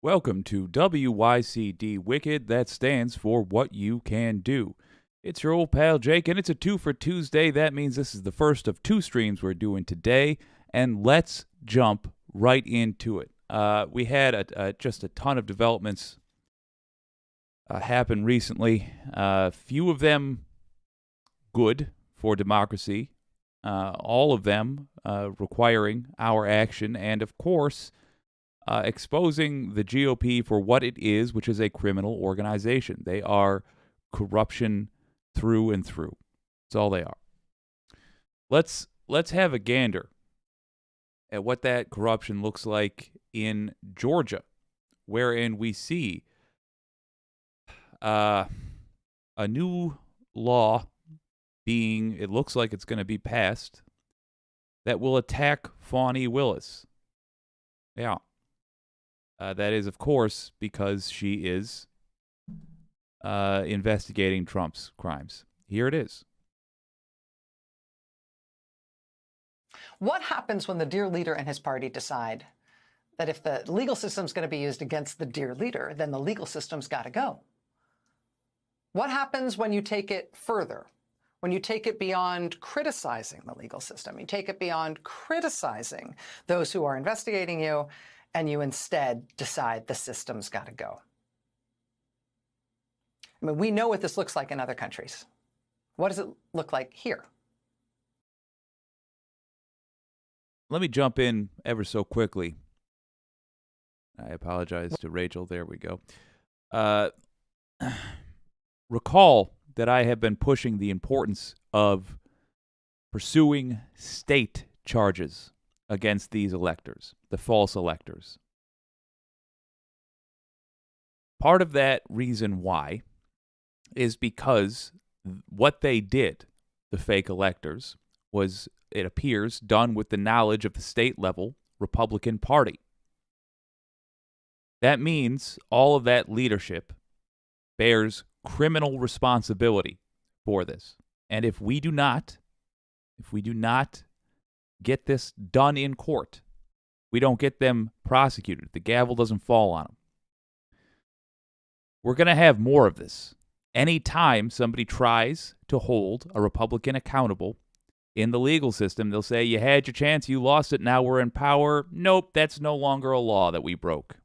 Welcome to WYCD Wicked. That stands for What You Can Do. It's your old pal Jake, and it's a 2 for Tuesday. That means this is the first of two streams we're doing today, and let's jump right into it. We had just a ton of developments happen recently. Few of them good for democracy. All of them requiring our action, and of course, exposing the GOP for what it is, which is a criminal organization. They are corruption through and through. That's all they are. Let's have a gander at what that corruption looks like in Georgia, wherein we see a new law being, it looks like it's going to be passed, that will attack Fani Willis. Yeah. That is, of course, because she is investigating Trump's crimes. Here it is. What happens when the dear leader and his party decide that if the legal system's going to be used against the dear leader, then the legal system's got to go? What happens when you take it further? When you take it beyond criticizing the legal system, you take it beyond criticizing those who are investigating you, and you instead decide the system's got to go. I mean, we know what this looks like in other countries. What does it look like here? Let me jump in ever so quickly. I apologize to Rachel. There we go. Recall that I have been pushing the importance of pursuing state charges against these electors, the false electors. Part of that reason why is because what they did, the fake electors, was, it appears, done with the knowledge of the state level Republican Party. That means all of that leadership bears criminal responsibility for this. And if we do not get this done in court, we don't get them prosecuted, the gavel doesn't fall on them, we're going to have more of this. Anytime somebody tries to hold a Republican accountable in the legal system, they'll say, you had your chance, you lost it, now we're in power. Nope, that's no longer a law that we broke.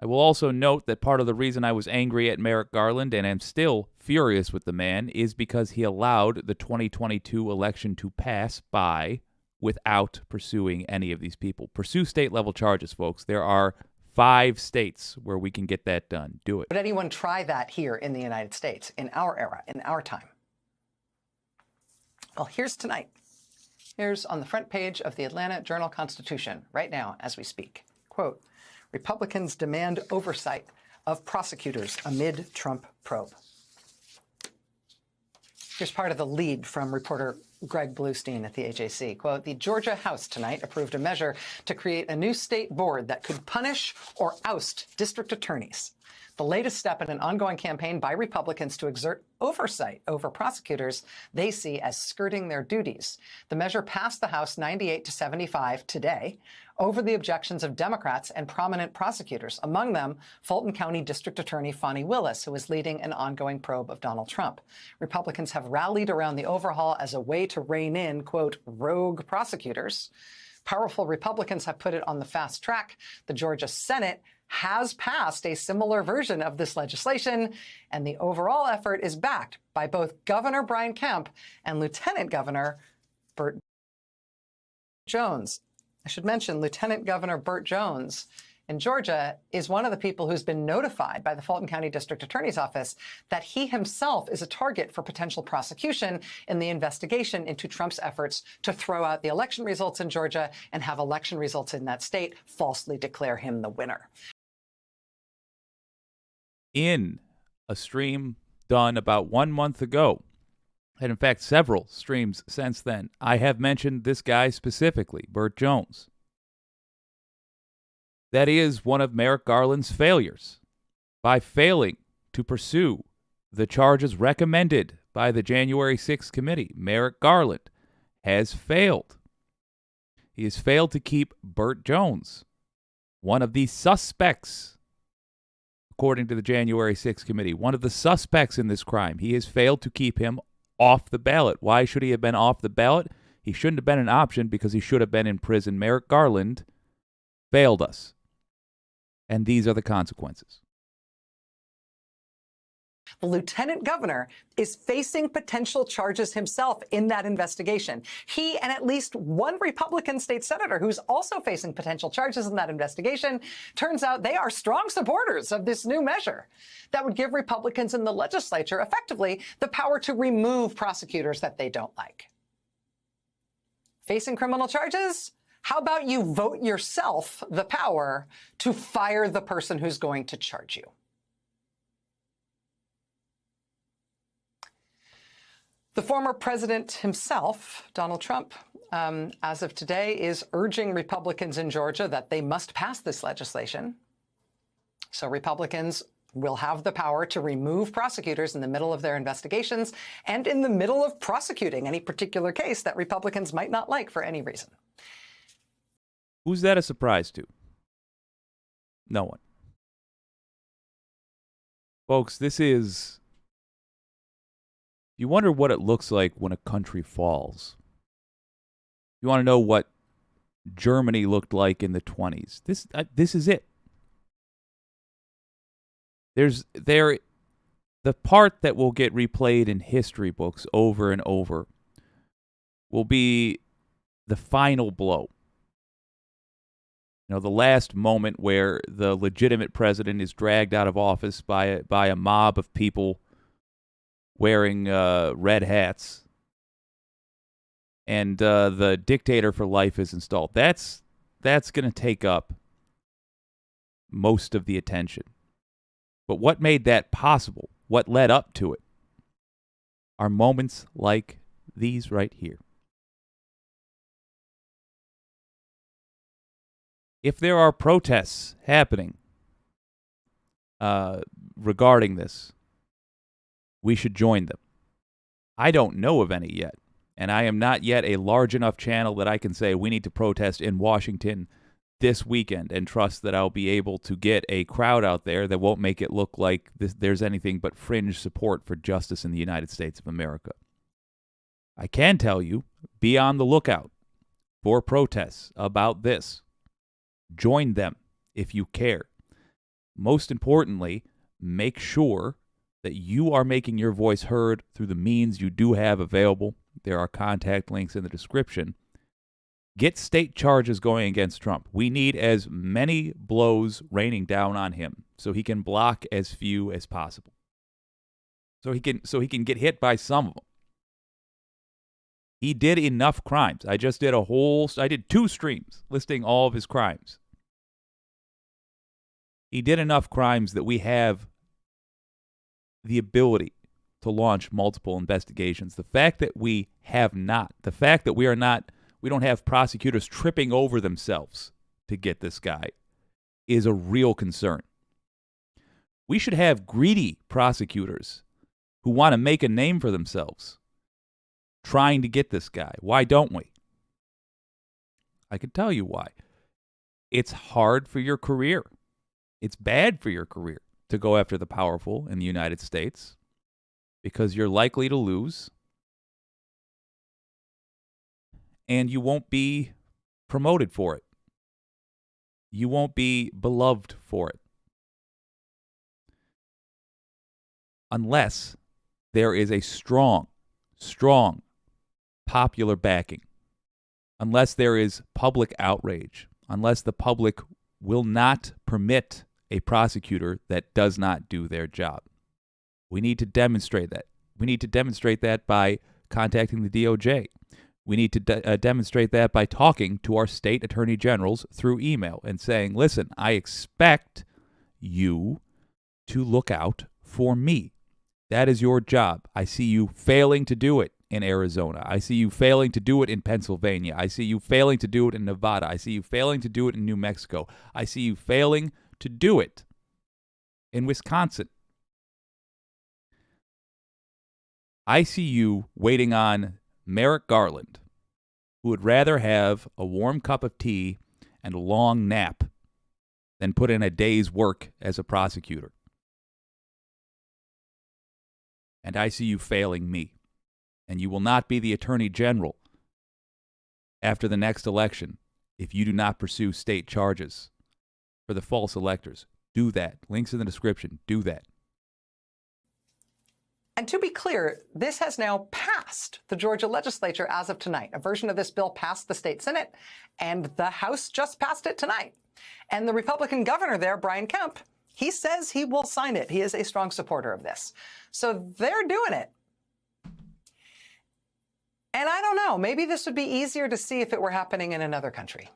I will also note that part of the reason I was angry at Merrick Garland and am still furious with the man is because he allowed the 2022 election to pass by without pursuing any of these people. Pursue state-level charges, folks. There are 5 states where we can get that done. Do it. Would anyone try that here in the United States, in our era, in our time? Well, here's tonight. Here's on the front page of the Atlanta Journal-Constitution right now as we speak. Quote, Republicans demand oversight of prosecutors amid Trump probe. Here's part of the lead from reporter Greg Bluestein at the AJC. Quote, the Georgia House tonight approved a measure to create a new state board that could punish or oust district attorneys. The latest step in an ongoing campaign by Republicans to exert oversight over prosecutors they see as skirting their duties. The measure passed the House 98-75 today over the objections of Democrats and prominent prosecutors, among them Fulton County District Attorney Fani Willis, who is leading an ongoing probe of Donald Trump. Republicans have rallied around the overhaul as a way to rein in, quote, rogue prosecutors. Powerful Republicans have put it on the fast track. The Georgia Senate has passed a similar version of this legislation, and the overall effort is backed by both Governor Brian Kemp and Lieutenant Governor Burt Jones. I should mention Lieutenant Governor Burt Jones in Georgia is one of the people who's been notified by the Fulton County District Attorney's Office that he himself is a target for potential prosecution in the investigation into Trump's efforts to throw out the election results in Georgia and have election results in that state falsely declare him the winner. In a stream done about 1 month ago, and in fact several streams since then, I have mentioned this guy specifically, Burt Jones. That is one of Merrick Garland's failures. By failing to pursue the charges recommended by the January 6th committee, Merrick Garland has failed. He has failed to keep Burt Jones one of the suspects, according to the January 6th committee, one of the suspects in this crime. He has failed to keep him off the ballot. Why should he have been off the ballot? He shouldn't have been an option because he should have been in prison. Merrick Garland failed us. And these are the consequences. The lieutenant governor is facing potential charges himself in that investigation. He and at least one Republican state senator who's also facing potential charges in that investigation, turns out they are strong supporters of this new measure that would give Republicans in the legislature effectively the power to remove prosecutors that they don't like. Facing criminal charges? How about you vote yourself the power to fire the person who's going to charge you? The former president himself, Donald Trump, as of today, is urging Republicans in Georgia that they must pass this legislation. So Republicans will have the power to remove prosecutors in the middle of their investigations and in the middle of prosecuting any particular case that Republicans might not like for any reason. Who's that a surprise to? No one. Folks, this is... You wonder what it looks like when a country falls. You want to know what Germany looked like in the 20s. This is it. The part that will get replayed in history books over and over will be the final blow. You know, the last moment where the legitimate president is dragged out of office by a mob of people wearing red hats, and the dictator for life is installed. That's going to take up most of the attention. But what made that possible, what led up to it, are moments like these right here. If there are protests happening regarding this, we should join them. I don't know of any yet, and I am not yet a large enough channel that I can say we need to protest in Washington this weekend and trust that I'll be able to get a crowd out there that won't make it look like there's anything but fringe support for justice in the United States of America. I can tell you, be on the lookout for protests about this. Join them if you care. Most importantly, make sure that you are making your voice heard through the means you do have available. There are contact links in the description. Get state charges going against Trump. We need as many blows raining down on him so he can block as few as possible. So he can get hit by some of them. He did enough crimes. I did 2 streams listing all of his crimes. He did enough crimes that we have the ability to launch multiple investigations. The fact that we don't have prosecutors tripping over themselves to get this guy is a real concern. We should have greedy prosecutors who want to make a name for themselves trying to get this guy. Why don't we? I can tell you why. It's hard for your career. It's bad for your career to go after the powerful in the United States because you're likely to lose and you won't be promoted for it. You won't be beloved for it. Unless there is a strong popular backing. Unless there is public outrage. Unless the public will not permit a prosecutor that does not do their job. We need to demonstrate that. We need to demonstrate that by contacting the DOJ. We need to demonstrate that by talking to our state attorney generals through email and saying, listen, I expect you to look out for me. That is your job. I see you failing to do it in Arizona. I see you failing to do it in Pennsylvania. I see you failing to do it in Nevada. I see you failing to do it in New Mexico. I see you failing to do it in Wisconsin. I see you waiting on Merrick Garland, who would rather have a warm cup of tea and a long nap than put in a day's work as a prosecutor. And I see you failing me. And you will not be the Attorney General after the next election if you do not pursue state charges for the false electors. Do that. Links in the description. Do that. And to be clear, this has now passed the Georgia legislature as of tonight. A version of this bill passed the state Senate, and the House just passed it tonight. And the Republican governor there, Brian Kemp, he says he will sign it. He is a strong supporter of this. So they're doing it. And I don't know, maybe this would be easier to see if it were happening in another country.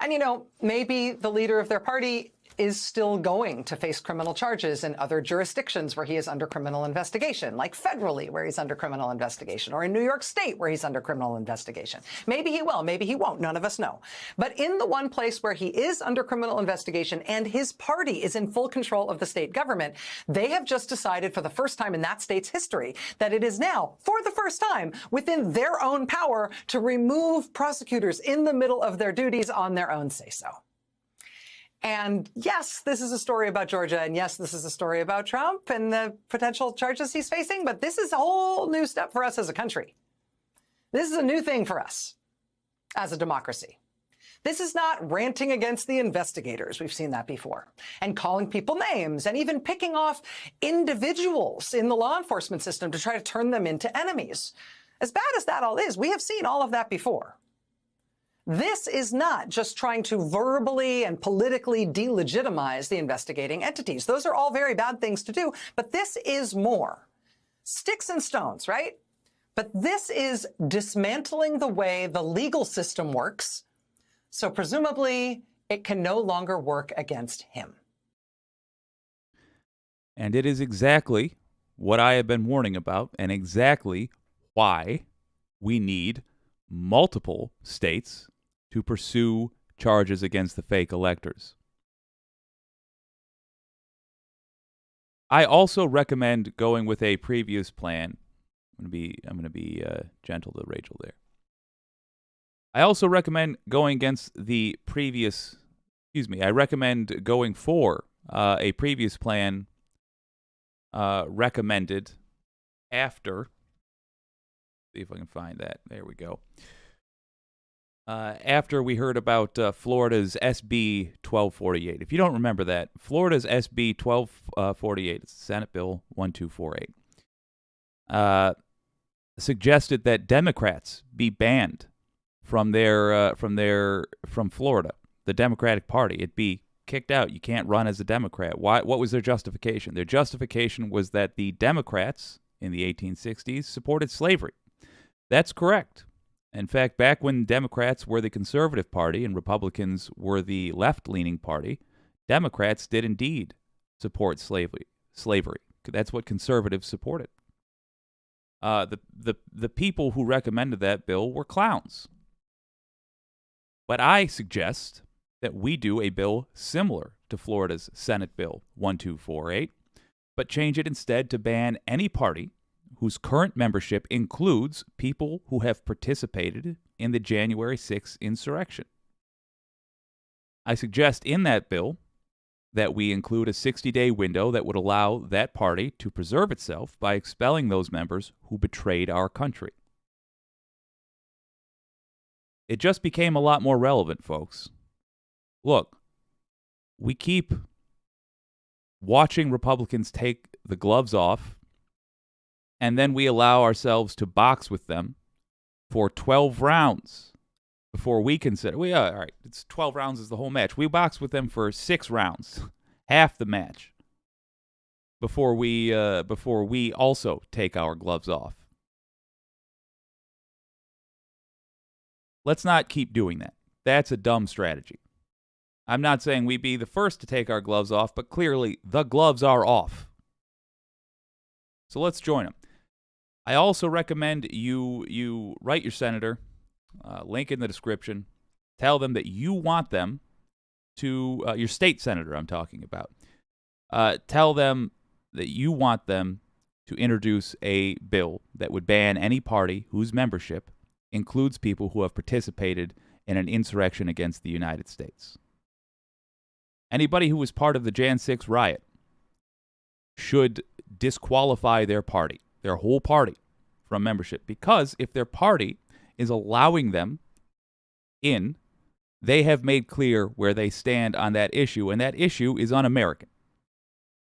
And, you know, maybe the leader of their party is still going to face criminal charges in other jurisdictions where he is under criminal investigation, like federally where he's under criminal investigation, or in New York State where he's under criminal investigation. Maybe he will, maybe he won't, none of us know. But in the one place where he is under criminal investigation and his party is in full control of the state government, they have just decided for the first time in that state's history that it is now, for the first time, within their own power to remove prosecutors in the middle of their duties on their own say-so. And yes, this is a story about Georgia, and yes, this is a story about Trump and the potential charges he's facing, but this is a whole new step for us as a country. This is a new thing for us as a democracy. This is not ranting against the investigators. We've seen that before. And calling people names and even picking off individuals in the law enforcement system to try to turn them into enemies. As bad as that all is, we have seen all of that before. This is not just trying to verbally and politically delegitimize the investigating entities. Those are all very bad things to do, but this is more. Sticks and stones, right? But this is dismantling the way the legal system works, so presumably it can no longer work against him. And it is exactly what I have been warning about, and exactly why we need multiple states to pursue charges against the fake electors. I also recommend going with a previous plan. I'm going to be gentle to Rachel there. I also recommend going against the previous. I recommend going for a previous plan recommended after. See if I can find that. There we go. After we heard about Florida's SB 1248. If you don't remember that, Florida's SB 1248, it's Senate Bill 1248, suggested that Democrats be banned from Florida, the Democratic Party. It be kicked out. You can't run as a Democrat. Why? What was their justification? Their justification was that the Democrats in the 1860s supported slavery. That's correct. In fact, back when Democrats were the conservative party and Republicans were the left-leaning party, Democrats did indeed support slavery. That's what conservatives supported. The people who recommended that bill were clowns. But I suggest that we do a bill similar to Florida's Senate Bill 1248, but change it instead to ban any party whose current membership includes people who have participated in the January 6th insurrection. I suggest in that bill that we include a 60-day window that would allow that party to preserve itself by expelling those members who betrayed our country. It just became a lot more relevant, folks. Look, we keep watching Republicans take the gloves off, and then we allow ourselves to box with them for 12 rounds before we consider, all right, it's 12 rounds is the whole match. We box with them for 6 rounds, half the match, before we also take our gloves off. Let's not keep doing that. That's a dumb strategy. I'm not saying we be the first to take our gloves off, but clearly the gloves are off. So let's join them. I also recommend you write your senator, link in the description, tell them that you want them to, your state senator I'm talking about, tell them that you want them to introduce a bill that would ban any party whose membership includes people who have participated in an insurrection against the United States. Anybody who was part of the Jan 6 riot should disqualify their party, their whole party, from membership, because if their party is allowing them in, they have made clear where they stand on that issue, and that issue is un-American.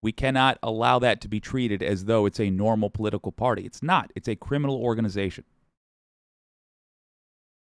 We cannot allow that to be treated as though it's a normal political party. It's not. It's a criminal organization.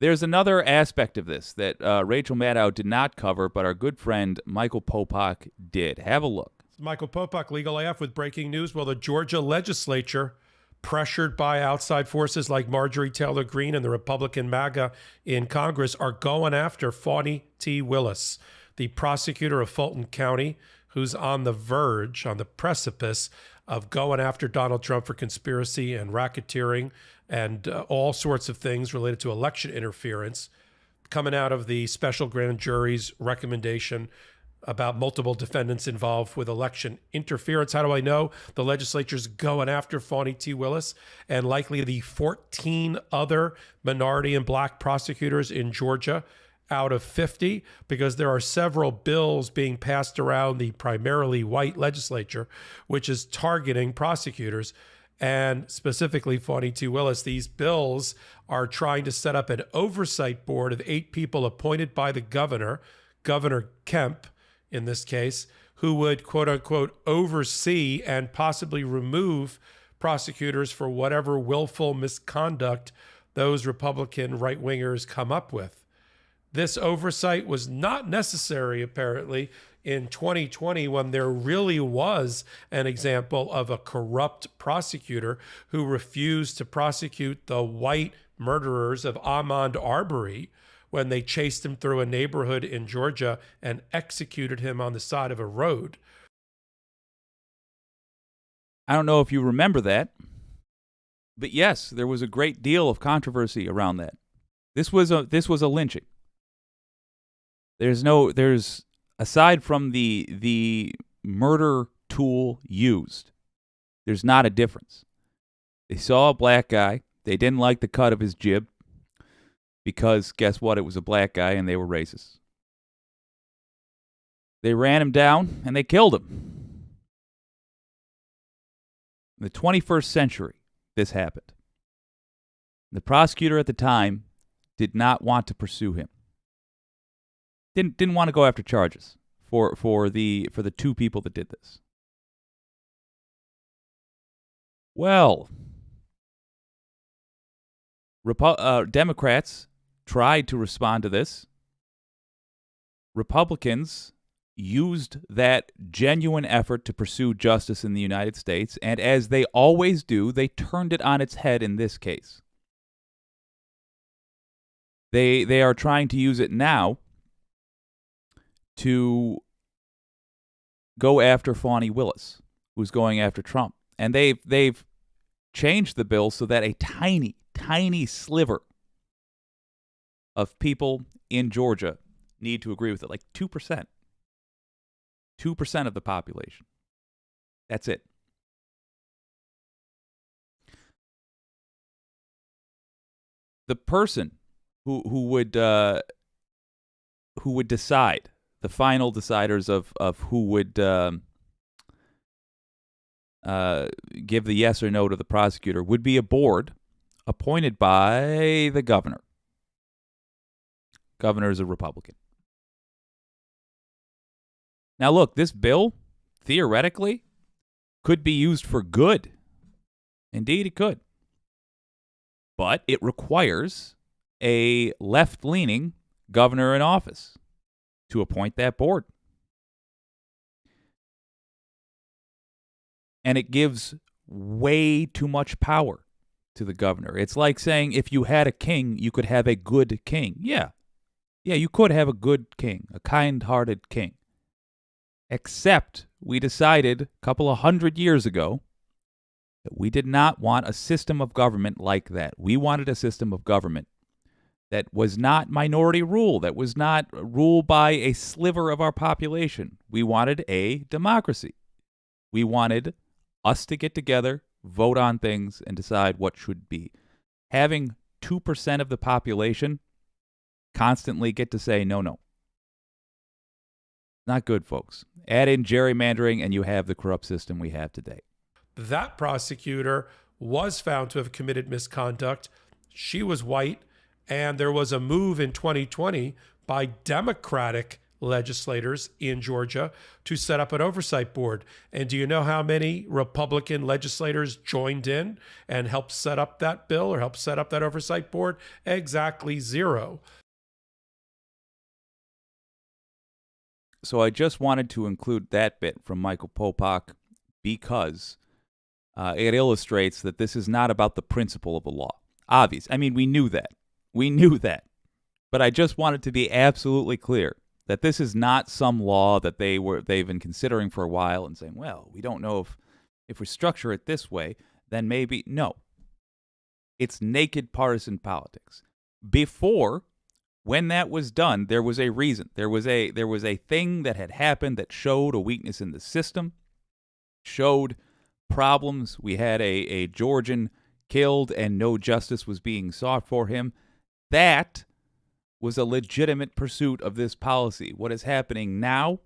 There's another aspect of this that Rachel Maddow did not cover, but our good friend Michael Popak did. Have a look. Michael Popak, Legal AF, with breaking news. Well, the Georgia legislature, pressured by outside forces like Marjorie Taylor Greene and the Republican MAGA in Congress, are going after Fani T. Willis, the prosecutor of Fulton County, who's on the verge, on the precipice of going after Donald Trump for conspiracy and racketeering and all sorts of things related to election interference, coming out of the special grand jury's recommendation about multiple defendants involved with election interference. How do I know? The legislature's going after Fani T. Willis and likely the 14 other minority and black prosecutors in Georgia out of 50, because there are several bills being passed around the primarily white legislature, which is targeting prosecutors and specifically Fani T. Willis. These bills are trying to set up an oversight board of 8 people appointed by the governor, Governor Kemp, in this case, who would, quote unquote, oversee and possibly remove prosecutors for whatever willful misconduct those Republican right-wingers come up with. This oversight was not necessary, apparently, in 2020 when there really was an example of a corrupt prosecutor who refused to prosecute the white murderers of Ahmaud Arbery when they chased him through a neighborhood in Georgia and executed him on the side of a road. I don't know if you remember that, but yes, there was a great deal of controversy around that. This was a lynching. There's aside from the murder tool used, there's not a difference. They saw a black guy. They didn't like the cut of his jib because guess what? It was a black guy and they were racist. They ran him down and they killed him. In the 21st century, this happened. The prosecutor at the time did not want to pursue him. Didn't want to go after charges for the 2 people that did this. Well, Democrats tried to respond to this. Republicans used that genuine effort to pursue justice in the United States, and as they always do, they turned it on its head in this case. They are trying to use it now to go after Fani Willis, who's going after Trump. And they've changed the bill so that a tiny, tiny sliver of people in Georgia need to agree with it, like 2%. 2% of the population. That's it. The person who would decide, the final deciders of who would give the yes or no to the prosecutor, would be a board appointed by the governor. Governor is a Republican. Now look, this bill, theoretically, could be used for good. Indeed, it could. But it requires a left-leaning governor in office to appoint that board. And it gives way too much power to the governor. It's like saying if you had a king, you could have a good king. Yeah, you could have a good king, a kind-hearted king. Except we decided a couple of 100 years ago that we did not want a system of government like that. We wanted a system of government that was not minority rule, that was not ruled by a sliver of our population. We wanted a democracy. We wanted us to get together, vote on things, and decide what should be. Having 2% of the population constantly get to say, no. Not good, folks. Add in gerrymandering, and you have the corrupt system we have today. That prosecutor was found to have committed misconduct. She was white, and there was a move in 2020 by Democratic legislators in Georgia to set up an oversight board. And do you know how many Republican legislators joined in and helped set up that bill or helped set up that oversight board? Exactly 0. So I just wanted to include that bit from Michael Popak because it illustrates that this is not about the principle of the law. Obvious. I mean, we knew that. But I just wanted to be absolutely clear that this is not some law that they've been considering for a while and saying, well, we don't know if we structure it this way, then maybe. No. It's naked partisan politics. Before, when that was done, there was a reason. There was a thing that had happened that showed a weakness in the system, showed problems. We had a Georgian killed and no justice was being sought for him. That was a legitimate pursuit of this policy. What is happening now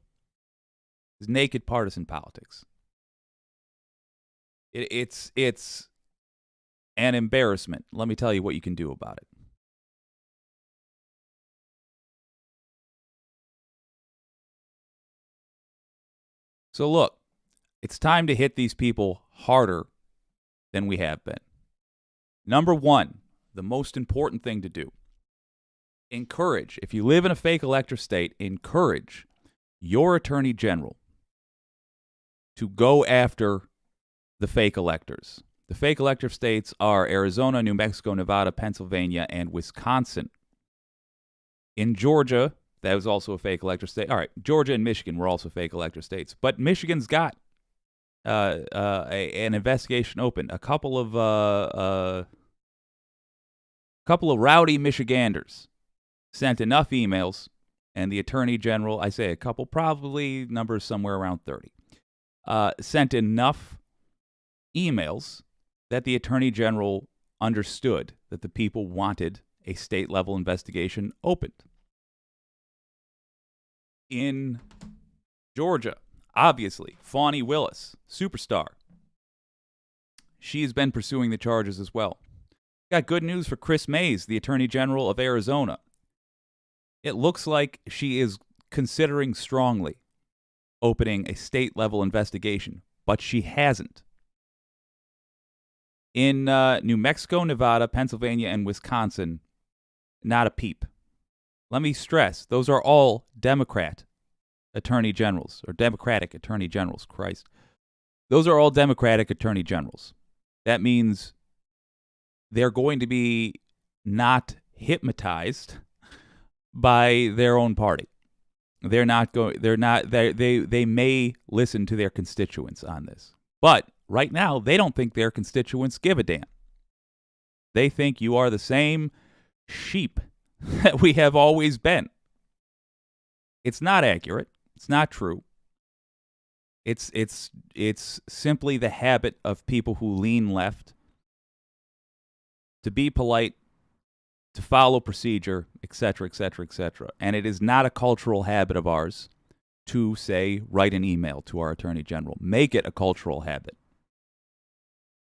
is naked partisan politics. It's an embarrassment. Let me tell you what you can do about it. So look, it's time to hit these people harder than we have been. Number one, the most important thing to do, encourage, if you live in a fake elector state, encourage your attorney general to go after the fake electors. The fake elector states are Arizona, New Mexico, Nevada, Pennsylvania, and Wisconsin. In Georgia, that was also a fake elector state. All right, Georgia and Michigan were also fake elector states. But Michigan's got an investigation open. A couple of rowdy Michiganders sent enough emails, and the attorney general, I say a couple, probably numbers somewhere around 30, sent enough emails that the attorney general understood that the people wanted a state-level investigation opened. In Georgia, obviously, Fani Willis, superstar. She has been pursuing the charges as well. Got good news for Chris Mays, the Attorney General of Arizona. It looks like she is considering strongly opening a state-level investigation, but she hasn't. In New Mexico, Nevada, Pennsylvania, and Wisconsin, not a peep. Let me stress, those are all Democrat attorney generals, or Democratic attorney generals, Christ. Those are all Democratic attorney generals. That means they're going to be not hypnotized by their own party. They may listen to their constituents on this. But right now, they don't think their constituents give a damn. They think you are the same sheep that we have always been. It's not accurate. It's not true. It's simply the habit of people who lean left to be polite, to follow procedure, etc., etc., etc. And it is not a cultural habit of ours to, say, write an email to our attorney general. Make it a cultural habit.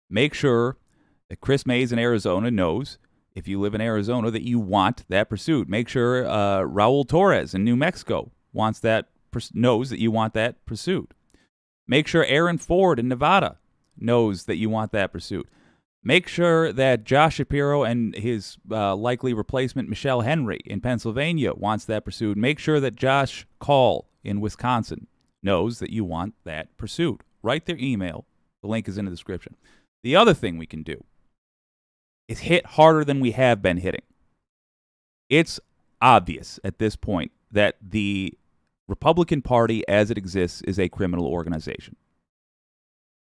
Make sure that Chris Mays in Arizona knows, if you live in Arizona, that you want that pursued. Make sure Raul Torres in New Mexico knows that you want that pursued. Make sure Aaron Ford in Nevada knows that you want that pursued. Make sure that Josh Shapiro and his likely replacement Michelle Henry in Pennsylvania wants that pursued. Make sure that Josh Call in Wisconsin knows that you want that pursued. Write their email. The link is in the description. The other thing we can do is hit harder than we have been hitting. It's obvious at this point that the Republican Party as it exists is a criminal organization.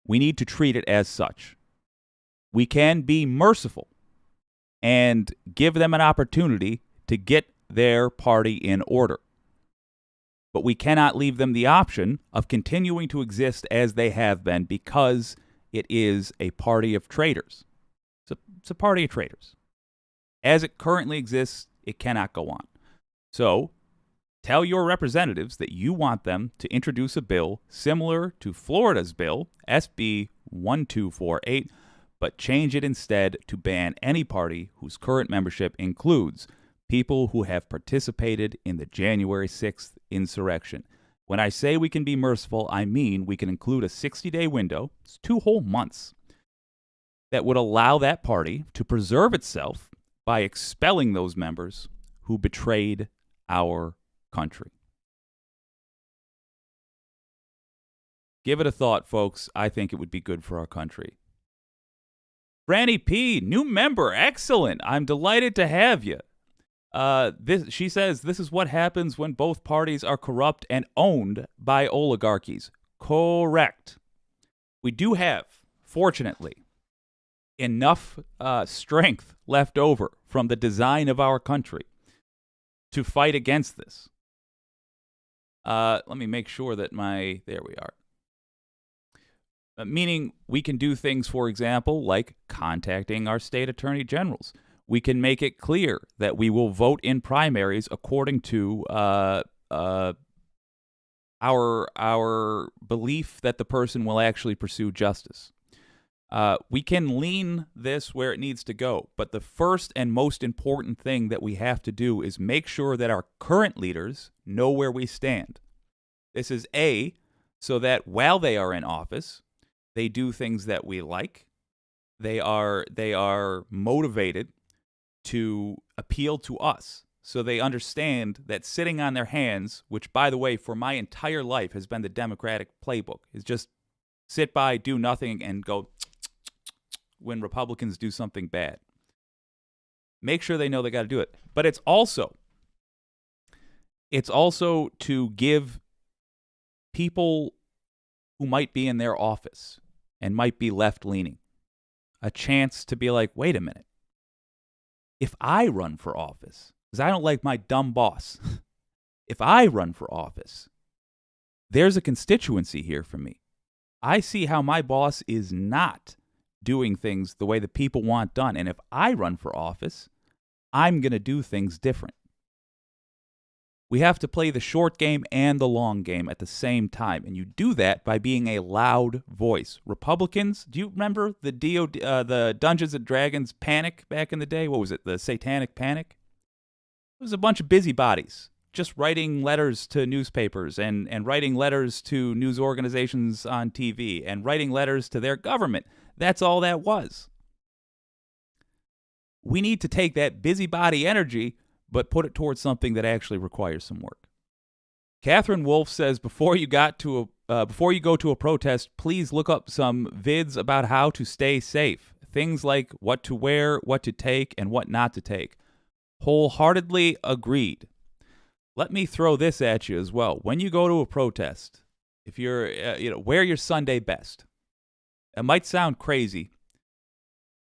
We need to treat it as such. We can be merciful and give them an opportunity to get their party in order. But we cannot leave them the option of continuing to exist as they have been, because it is a party of traitors. It's a party of traitors. As it currently exists, it cannot go on. So tell your representatives that you want them to introduce a bill similar to Florida's bill, SB 1248, but change it instead to ban any party whose current membership includes people who have participated in the January 6th insurrection. When I say we can be merciful, I mean we can include a 60-day window, it's 2 whole months, that would allow that party to preserve itself by expelling those members who betrayed our country. Give it a thought, folks. I think it would be good for our country. Franny P., new member, excellent. I'm delighted to have you. She says, this is what happens when both parties are corrupt and owned by oligarchies. Correct. We do have, fortunately, enough strength left over from the design of our country to fight against this. Let me make sure that there we are. Meaning we can do things, for example, like contacting our state attorney generals. We can make it clear that we will vote in primaries according to our belief that the person will actually pursue justice. We can lean this where it needs to go, but the first and most important thing that we have to do is make sure that our current leaders know where we stand. This is so that while they are in office, they do things that we like. They are motivated to appeal to us, so they understand that sitting on their hands, which, by the way, for my entire life has been the Democratic playbook, is just sit by, do nothing, and go when Republicans do something bad. Make sure they know they got to do it. But it's also to give people who might be in their office and might be left-leaning a chance to be like, wait a minute. If I run for office, because I don't like my dumb boss, if I run for office, there's a constituency here for me. I see how my boss is not doing things the way the people want done. And if I run for office, I'm going to do things different. We have to play the short game and the long game at the same time. And you do that by being a loud voice. Republicans, do you remember the Dungeons and Dragons panic back in the day? What was it? The Satanic Panic? It was a bunch of busybodies just writing letters to newspapers and writing letters to news organizations on TV and writing letters to their government. That's all that was. We need to take that busybody energy but put it towards something that actually requires some work. Catherine Wolf says, before you go to a protest, please look up some vids about how to stay safe. Things like what to wear, what to take, and what not to take. Wholeheartedly agreed. Let me throw this at you as well. When you go to a protest, if you're, wear your Sunday best. It might sound crazy,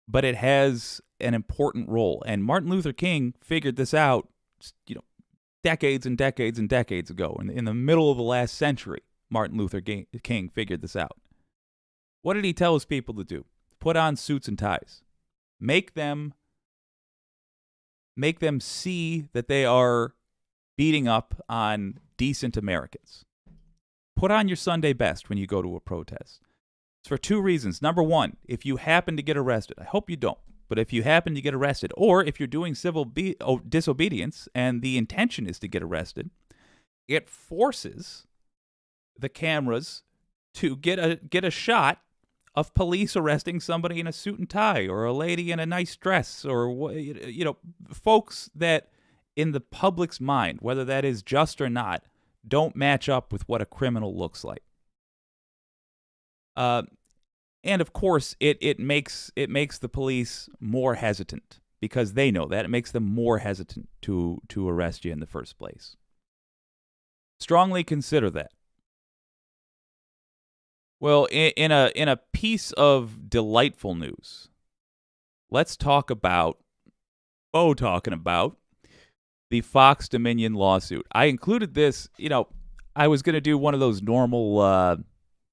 but it has an important role. And Martin Luther King figured this out, decades and decades and decades ago. In the middle of the last century, Martin Luther King figured this out. What did he tell his people to do? Put on suits and ties. Make them see that they are beating up on decent Americans. Put on your Sunday best when you go to a protest. It's for 2 reasons. Number one, if you happen to get arrested, I hope you don't, but if you happen to get arrested, or if you're doing civil disobedience and the intention is to get arrested, it forces the cameras to get a shot of police arresting somebody in a suit and tie, or a lady in a nice dress, or folks that in the public's mind, whether that is just or not, don't match up with what a criminal looks like. And of course, it makes the police more hesitant because they know that. It makes them more hesitant to arrest you in the first place. Strongly consider that. Well, in a piece of delightful news, let's talk about the Fox Dominion lawsuit. I included this, I was going to do one of those normal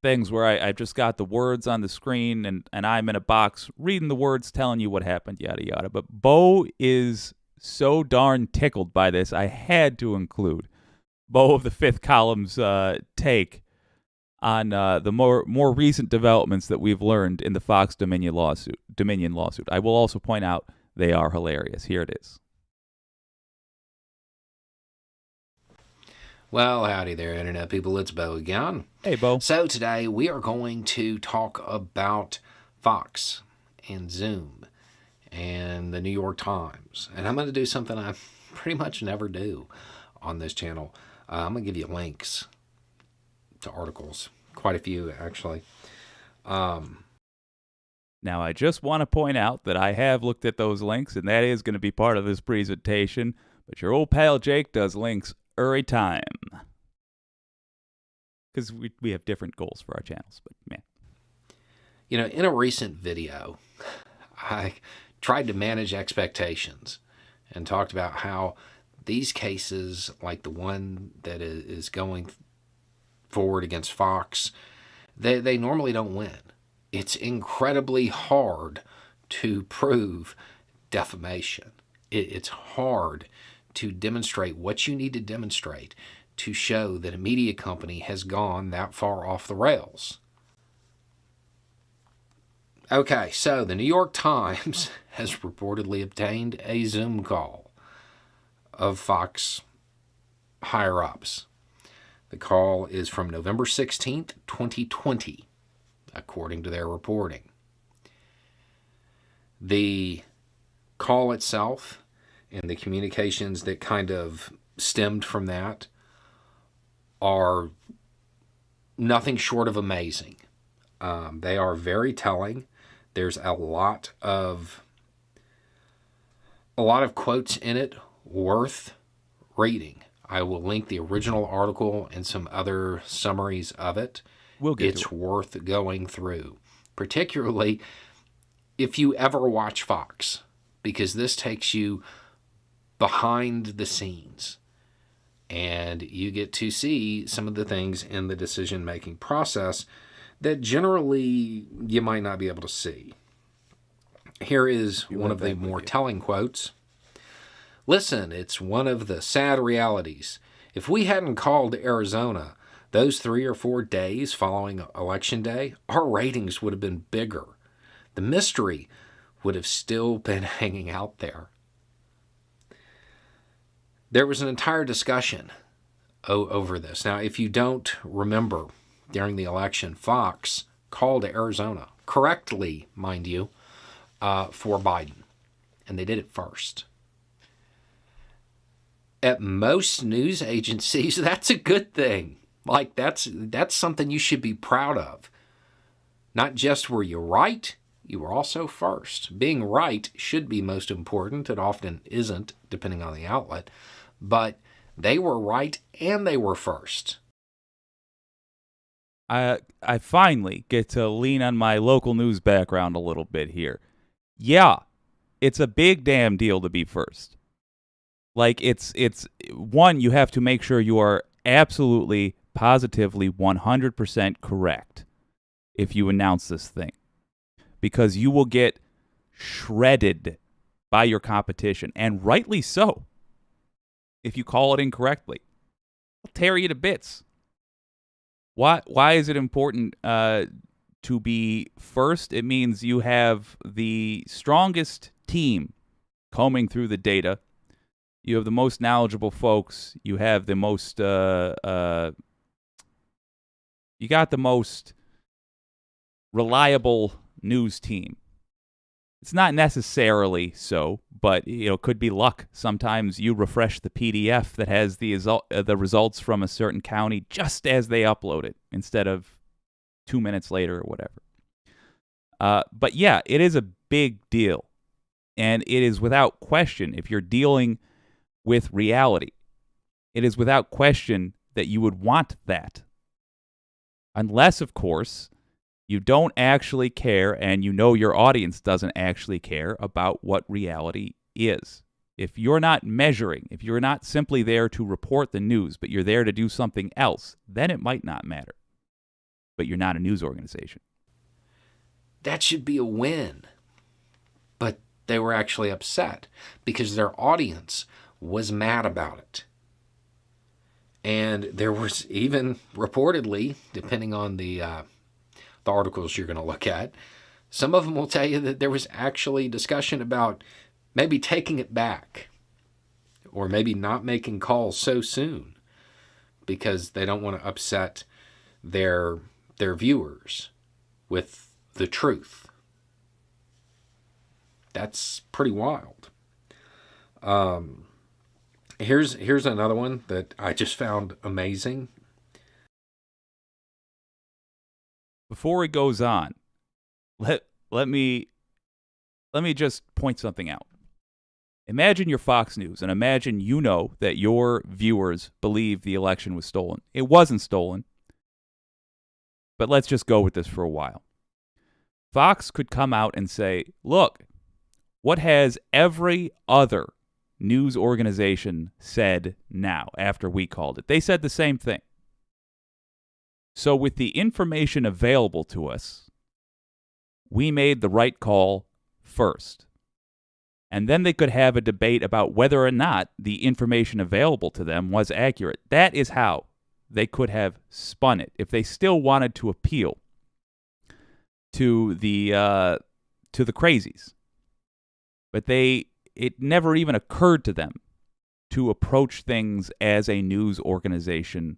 things where I just got the words on the screen and I'm in a box reading the words, telling you what happened, yada, yada. But Bo is so darn tickled by this, I had to include Beau of the Fifth Column's take on the more recent developments that we've learned in the Fox Dominion lawsuit. I will also point out they are hilarious. Here it is. Well, howdy there, Internet people. It's Beau again. Hey, Beau. So today we are going to talk about Fox and Zoom and the New York Times. And I'm going to do something I pretty much never do on this channel. I'm going to give you links to articles. Quite a few, actually. Now, I just want to point out that I have looked at those links, and that is going to be part of this presentation. But your old pal Jake does links every time. Because we have different goals for our channels, but man. You know, in a recent video, I tried to manage expectations and talked about how these cases, like the one that is going forward against Fox, they normally don't win. It's incredibly hard to prove defamation. It's hard to demonstrate what you need to demonstrate to show that a media company has gone that far off the rails. Okay, so the New York Times has reportedly obtained a Zoom call of Fox higher-ups. The call is from November 16th, 2020, according to their reporting. The call itself and the communications that kind of stemmed from that are nothing short of amazing. They are very telling. There's a lot of quotes in it worth reading. I will link the original article and some other summaries of it. It's worth going through, particularly if you ever watch Fox, because this takes you behind the scenes and you get to see some of the things in the decision-making process that generally you might not be able to see. Here is one of the more telling quotes. Listen, it's one of the sad realities. If we hadn't called Arizona those 3 or 4 days following Election Day, our ratings would have been bigger. The mystery would have still been hanging out there. There was an entire discussion over this. Now, if you don't remember, during the election, Fox called Arizona, correctly, mind you, for Biden. And they did it first. At most news agencies, that's a good thing. Like, that's something you should be proud of. Not just were you right, you were also first. Being right should be most important. It often isn't, depending on the outlet. But they were right and they were first. I finally get to lean on my local news background a little bit here. Yeah, it's a big damn deal to be first. Like, it's one, you have to make sure you are absolutely, positively, 100% correct if you announce this thing. Because you will get shredded by your competition, and rightly so, if you call it incorrectly. They'll tear you to bits. Why is it important to be first? It means you have the strongest team combing through the data. You have the most knowledgeable folks. You have the most, you got the most reliable news team. It's not necessarily so, but it could be luck. Sometimes you refresh the PDF that has the results from a certain county just as they upload it, instead of 2 minutes later or whatever. But yeah, it is a big deal, and it is without question, if you're dealing with reality, it is without question that you would want that. Unless, of course, you don't actually care, and your audience doesn't actually care about what reality is. If you're not measuring, if you're not simply there to report the news, but you're there to do something else, then it might not matter. But you're not a news organization. That should be a win. But They were actually upset because their audience was mad about it. And there was even reportedly, depending on the articles you're going to look at, some of them will tell you that there was actually discussion about maybe taking it back or maybe not making calls so soon because they don't want to upset their viewers with the truth. That's pretty wild. Here's another one that I just found amazing. Before it goes on, let me just point something out. Imagine you're Fox News, and imagine you know that your viewers believe the election was stolen. It wasn't stolen, but let's just go with this for a while. Fox could come out and say, look, what has every other news organization said now after we called it? They said the same thing. So with the information available to us, we made the right call first. And then they could have a debate about whether or not the information available to them was accurate. That is how they could have spun it if they still wanted to appeal to the crazies. But it never even occurred to them to approach things as a news organization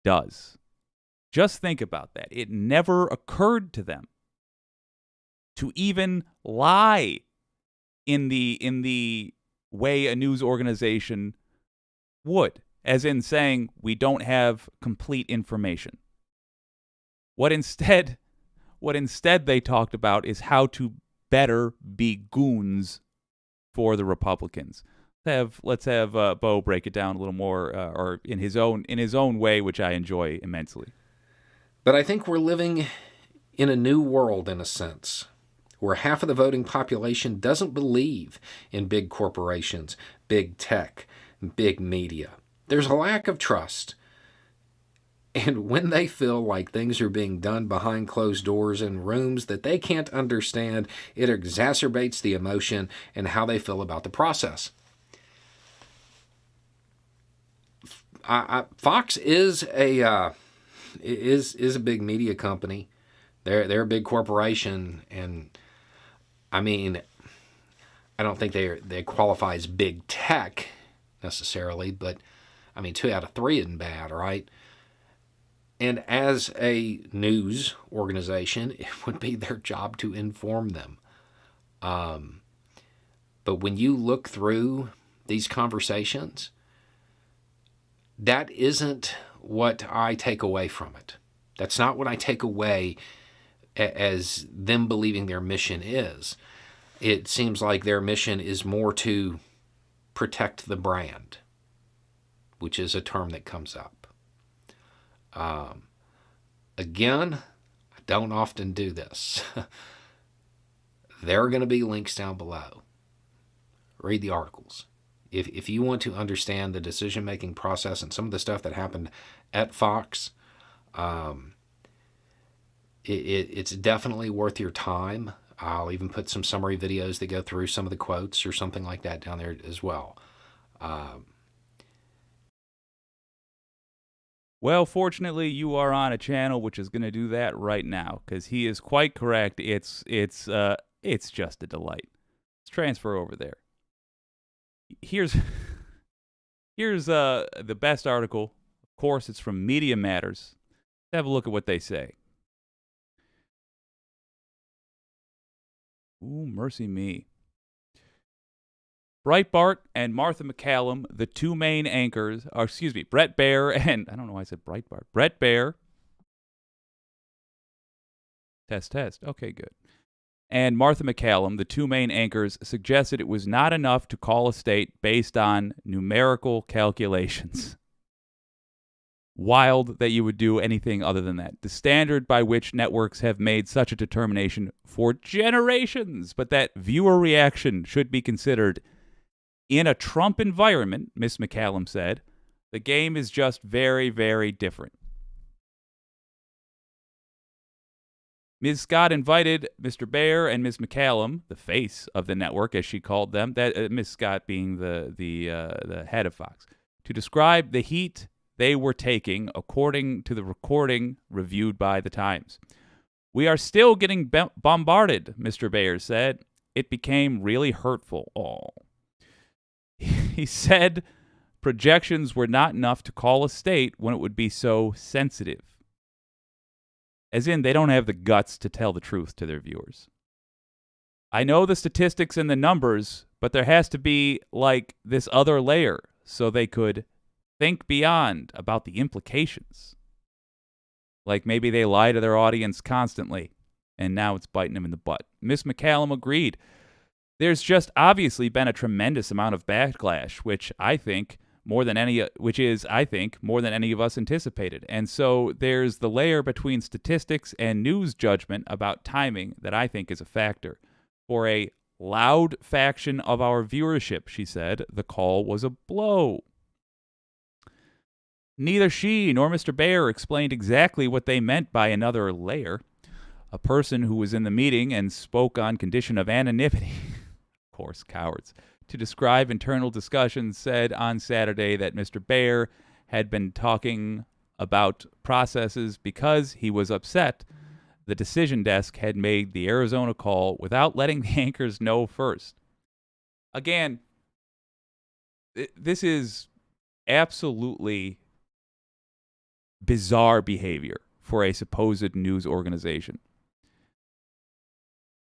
does. Just think about that. It never occurred to them to even lie in the way a news organization would, as in saying we don't have complete information. What instead they talked about is how to better be goons for the Republicans. Let's have Bo break it down a little more, or in his own way, which I enjoy immensely. But I think we're living in a new world in a sense, where half of the voting population doesn't believe in big corporations, big tech, big media. There's a lack of trust. And when they feel like things are being done behind closed doors in rooms that they can't understand, it exacerbates the emotion and how they feel about the process. Fox is a big media company. They're a big corporation, and I mean, I don't think they qualify as big tech necessarily, but I mean, 2 out of 3 isn't bad, right? And as a news organization, it would be their job to inform them. But when you look through these conversations, that isn't what I take away from it. That's not what I take away as them believing their mission is. It seems like their mission is more to protect the brand, which is a term that comes up. Again, I don't often do this. There are going to be links down below. Read the articles. If you want to understand the decision-making process and some of the stuff that happened at Fox, it's definitely worth your time. I'll even put some summary videos that go through some of the quotes or something like that down there as well. Well, fortunately, you are on a channel which is going to do that right now, because he is quite correct. It's just a delight. Let's transfer over there. Here's the best article. Of course, it's from Media Matters. Let's have a look at what they say. Ooh, mercy me. Breitbart and Martha MacCallum, the two main anchors, Bret Baier and, I don't know why I said Breitbart. Bret Baier. Test. Okay, good. And Martha MacCallum, the two main anchors, suggested it was not enough to call a state based on numerical calculations. Wild that you would do anything other than that. The standard by which networks have made such a determination for generations, but that viewer reaction should be considered. In a Trump environment, Miss MacCallum said, the game is just very, very different. Ms. Scott invited Mr. Baer and Ms. McCallum, the face of the network, as she called them, that Ms. Scott being the head of Fox, to describe the heat they were taking according to the recording reviewed by the Times. "We are still getting bombarded," Mr. Baer said. "It became really hurtful." He said projections were not enough to call a state when it would be so sensitive. As in, they don't have the guts to tell the truth to their viewers. "I know the statistics and the numbers, but there has to be, like, this other layer so they could think beyond about the implications. Like maybe they lie to their audience constantly, and now it's biting them in the butt." Miss McCallum agreed. "There's just obviously been a tremendous amount of backlash, which is, I think, more than any of us anticipated. And so there's the layer between statistics and news judgment about timing that I think is a factor. For a loud faction of our viewership," she said, "the call was a blow." Neither she nor Mr. Baer explained exactly what they meant by another layer. A person who was in the meeting and spoke on condition of anonymity, of course, cowards, to describe internal discussions said on Saturday that Mr. Baer had been talking about processes because he was upset the decision desk had made the Arizona call without letting the anchors know first. Again, this is absolutely bizarre behavior for a supposed news organization.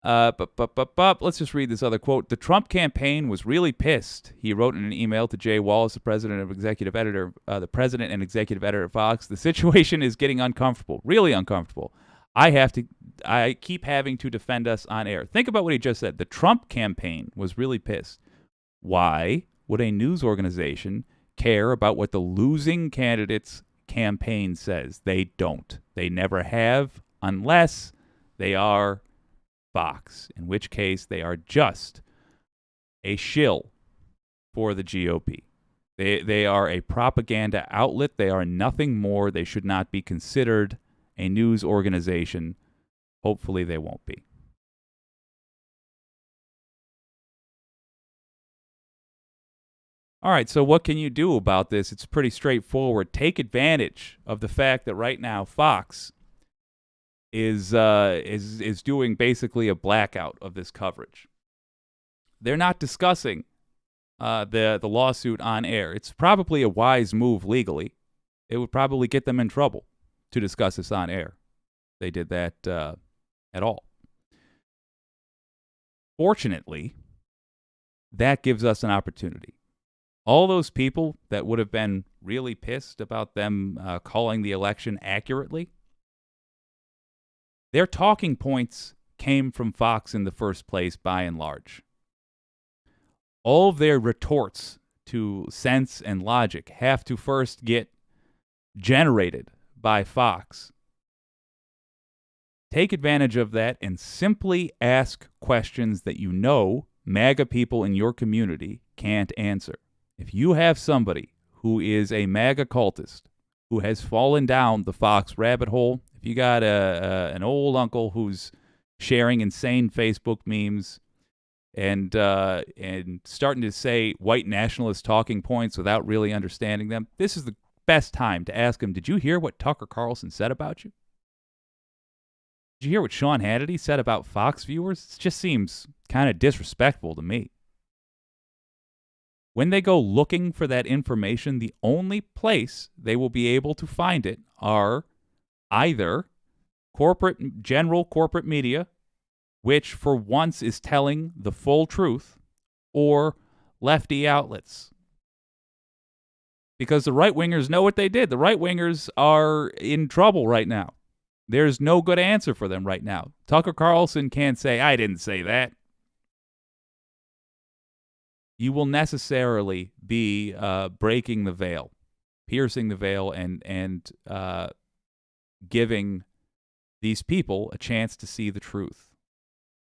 Let's just read this other quote. "The Trump campaign was really pissed," he wrote in an email to Jay Wallace, the president and executive editor of Fox. "The situation is getting uncomfortable, really uncomfortable. I keep having to defend us on air." Think about what he just said. The Trump campaign was really pissed. Why would a news organization care about what the losing candidate's campaign says? They don't. They never have, unless they are Fox, in which case they are just a shill for the GOP. They are a propaganda outlet. They are nothing more. They should not be considered a news organization. Hopefully they won't be. All right, so what can you do about this? It's pretty straightforward. Take advantage of the fact that right now Fox is doing basically a blackout of this coverage. They're not discussing the lawsuit on air. It's probably a wise move legally. It would probably get them in trouble to discuss this on air. They did that at all. Fortunately, that gives us an opportunity. All those people that would have been really pissed about them calling the election accurately, their talking points came from Fox in the first place, by and large. All of their retorts to sense and logic have to first get generated by Fox. Take advantage of that and simply ask questions that you know MAGA people in your community can't answer. If you have somebody who is a MAGA cultist who has fallen down the Fox rabbit hole, if you got an old uncle who's sharing insane Facebook memes and starting to say white nationalist talking points without really understanding them, this is the best time to ask him, did you hear what Tucker Carlson said about you? Did you hear what Sean Hannity said about Fox viewers? It just seems kind of disrespectful to me. When they go looking for that information, the only place they will be able to find it are either general corporate media, which for once is telling the full truth, or lefty outlets. Because the right-wingers know what they did. The right-wingers are in trouble right now. There's no good answer for them right now. Tucker Carlson can't say, I didn't say that. You will necessarily be breaking the veil, piercing the veil, and giving these people a chance to see the truth.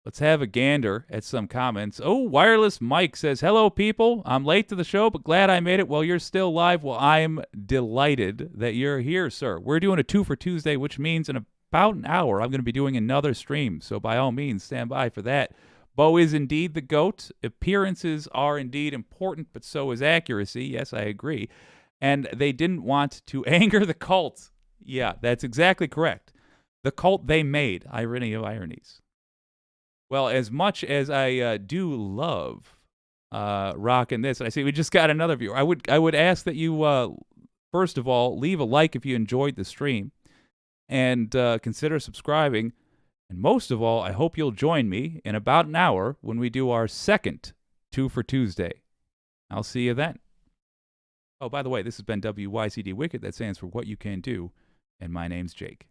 Let's have a gander at some comments. Oh, Wireless Mike says, hello, people. I'm late to the show, but glad I made it while you're still live. Well, I'm delighted that you're here, sir. We're doing a 2 for Tuesday, which means in about an hour, I'm going to be doing another stream. So by all means, stand by for that. Bo is indeed the GOAT. Appearances are indeed important, but so is accuracy. Yes, I agree. And they didn't want to anger the cult. Yeah, that's exactly correct. The cult they made. Irony of ironies. Well, as much as I do love rocking this, I see we just got another viewer. I would ask that you, first of all, leave a like if you enjoyed the stream, and consider subscribing. And most of all, I hope you'll join me in about an hour when we do our second 2 for Tuesday. I'll see you then. Oh, by the way, this has been WYCD Wicked. That stands for What You Can Do, and my name's Jake.